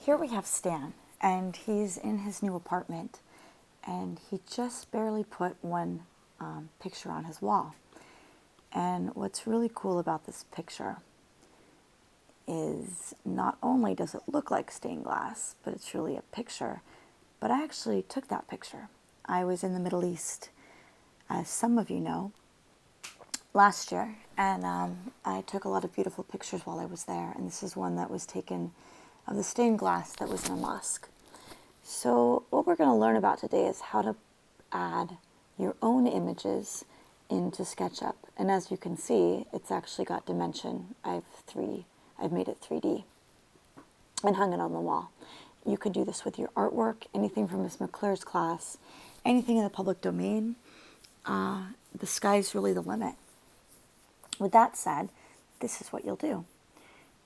Here we have Stan, and he's in his new apartment, and he just barely put one picture on his wall. And what's really cool about this picture is not only does it look like stained glass, but it's really a picture. But I actually took that picture. I was in the Middle East, as some of you know, last year, and I took a lot of beautiful pictures while I was there, and this is one that was taken of the stained glass that was in a mosque. So what we're going to learn about today is how to add your own images into SketchUp. And as you can see, it's actually got dimension. I've made it 3D and hung it on the wall. You could do this with your artwork, anything from Miss McClure's class, anything in the public domain. The sky's really the limit. With that said, this is what you'll do.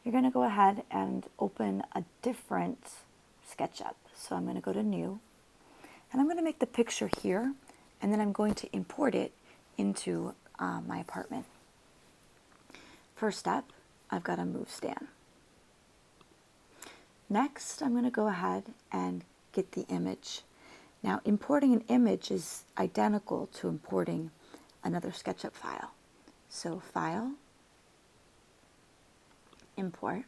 You're going to go ahead and open a different SketchUp. So I'm going to go to New, and I'm going to make the picture here, and then I'm going to import it into my apartment. First step, I've got to move Stan. Next, I'm going to go ahead and get the image. Now, importing an image is identical to importing another SketchUp file. So, File, Import,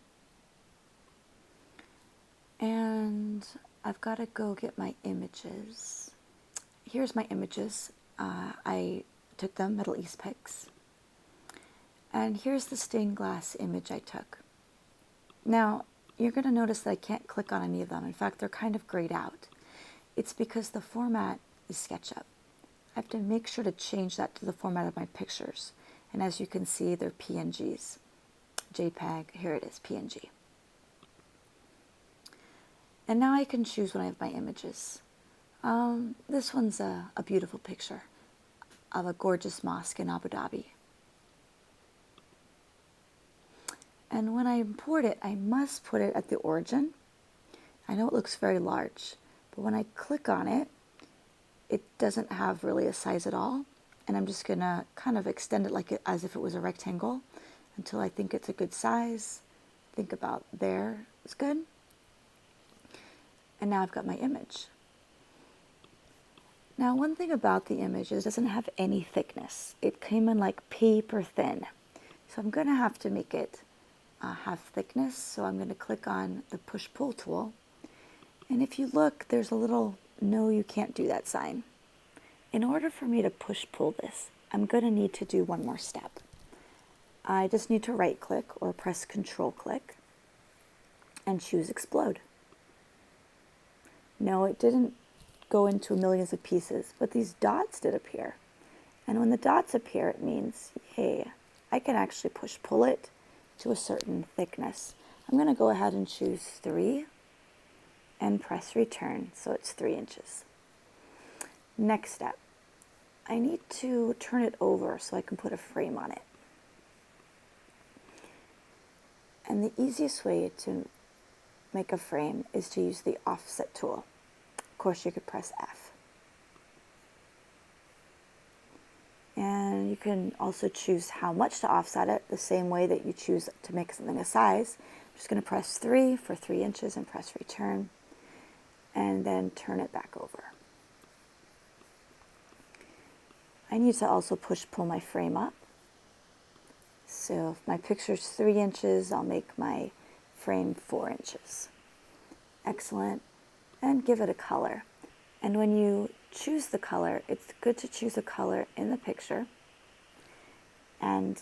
and I've got to go get my images. Here's my images. I took them, Middle East pics. And here's the stained glass image I took. Now, you're going to notice that I can't click on any of them. In fact, they're kind of grayed out. It's because the format is SketchUp. I have to make sure to change that to the format of my pictures. And as you can see, they're PNGs. JPEG, here it is, PNG. And now I can choose when I have my images. This one's a beautiful picture of a gorgeous mosque in Abu Dhabi. And when I import it, I must put it at the origin. I know it looks very large, but when I click on it, it doesn't have really a size at all. And I'm just going to kind of extend it as if it was a rectangle until I think it's a good size. Think about there is good. And now I've got my image. Now, one thing about the image is it doesn't have any thickness. It came in like paper thin. So I'm going to have to make it have thickness. So I'm going to click on the push-pull tool. And if you look, there's a little no, you can't do that sign. In order for me to push-pull this, I'm going to need to do one more step. I just need to right-click or press Control-click and choose Explode. No, it didn't go into millions of pieces, but these dots did appear. And when the dots appear, it means, hey, I can actually push-pull it to a certain thickness. I'm going to go ahead and choose 3 and press Return, so it's 3 inches. Next step, I need to turn it over so I can put a frame on it. And the easiest way to make a frame is to use the Offset tool. Of course, you could press F. And you can also choose how much to offset it, the same way that you choose to make something a size. I'm just going to press 3 for 3 inches and press Return, and then turn it back over. I need to also push-pull my frame up. So if my picture's 3 inches, I'll make my frame 4 inches. Excellent. And give it a color. And when you choose the color, it's good to choose a color in the picture. And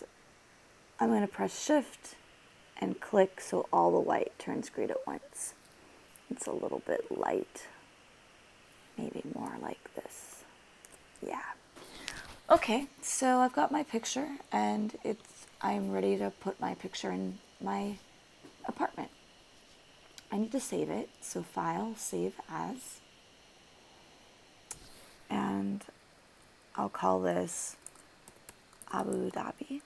I'm going to press Shift and click so all the white turns green at once. It's a little bit light. Maybe more like this. Yeah. Okay, so I've got my picture, and I'm ready to put my picture in my apartment. I need to save it, so File, Save As, and I'll call this Abu Dhabi.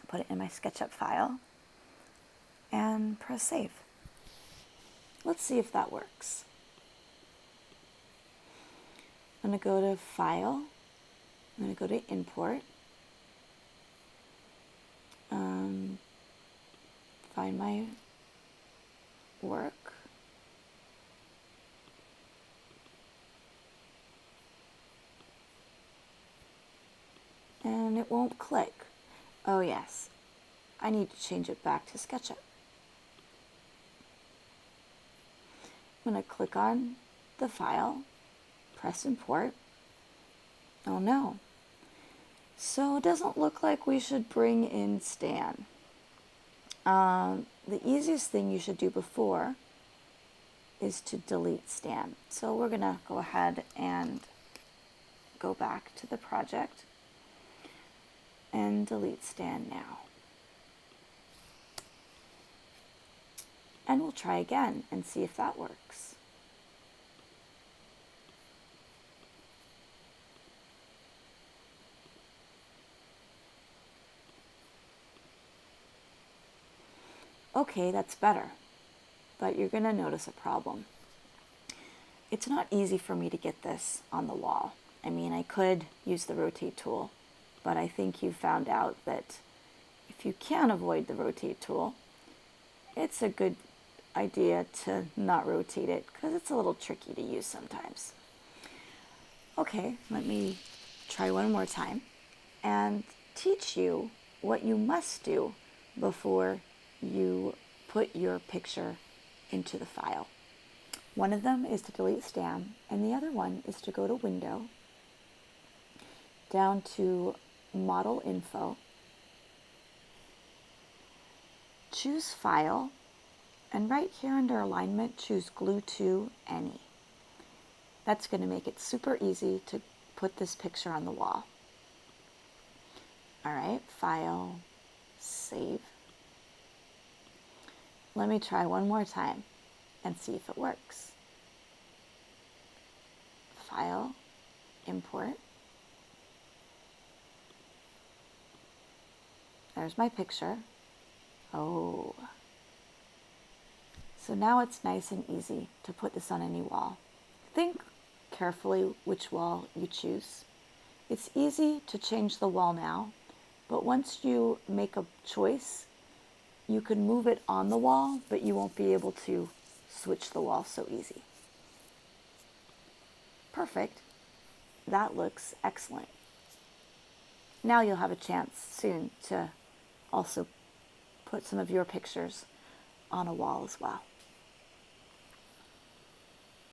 Put it in my SketchUp file, and press Save. Let's see if that works. I'm going to go to File. I'm going to go to Import. Find my work. And it won't click. Oh yes, I need to change it back to SketchUp. I'm going to click on the file, press import. Oh no. So it doesn't look like we should bring in Stan. The easiest thing you should do before is to delete Stan. So we're going to go ahead and go back to the project and delete Stan now. And we'll try again and see if that works. Okay, that's better, but you're going to notice a problem. It's not easy for me to get this on the wall. I mean, I could use the rotate tool, but I think you found out that if you can avoid the rotate tool, it's a good idea to not rotate it because it's a little tricky to use sometimes. Okay, let me try one more time and teach you what you must do before you put your picture into the file. One of them is to delete Stan, and the other one is to go to Window, down to Model Info, choose File, and right here under Alignment, choose Glue to Any. That's going to make it super easy to put this picture on the wall. All right, File, Save. Let me try one more time and see if it works. File, Import. There's my picture. Oh. So now it's nice and easy to put this on any wall. Think carefully which wall you choose. It's easy to change the wall now, but once you make a choice, you can move it on the wall, but you won't be able to switch the wall so easy. Perfect. That looks excellent. Now you'll have a chance soon to also put some of your pictures on a wall as well.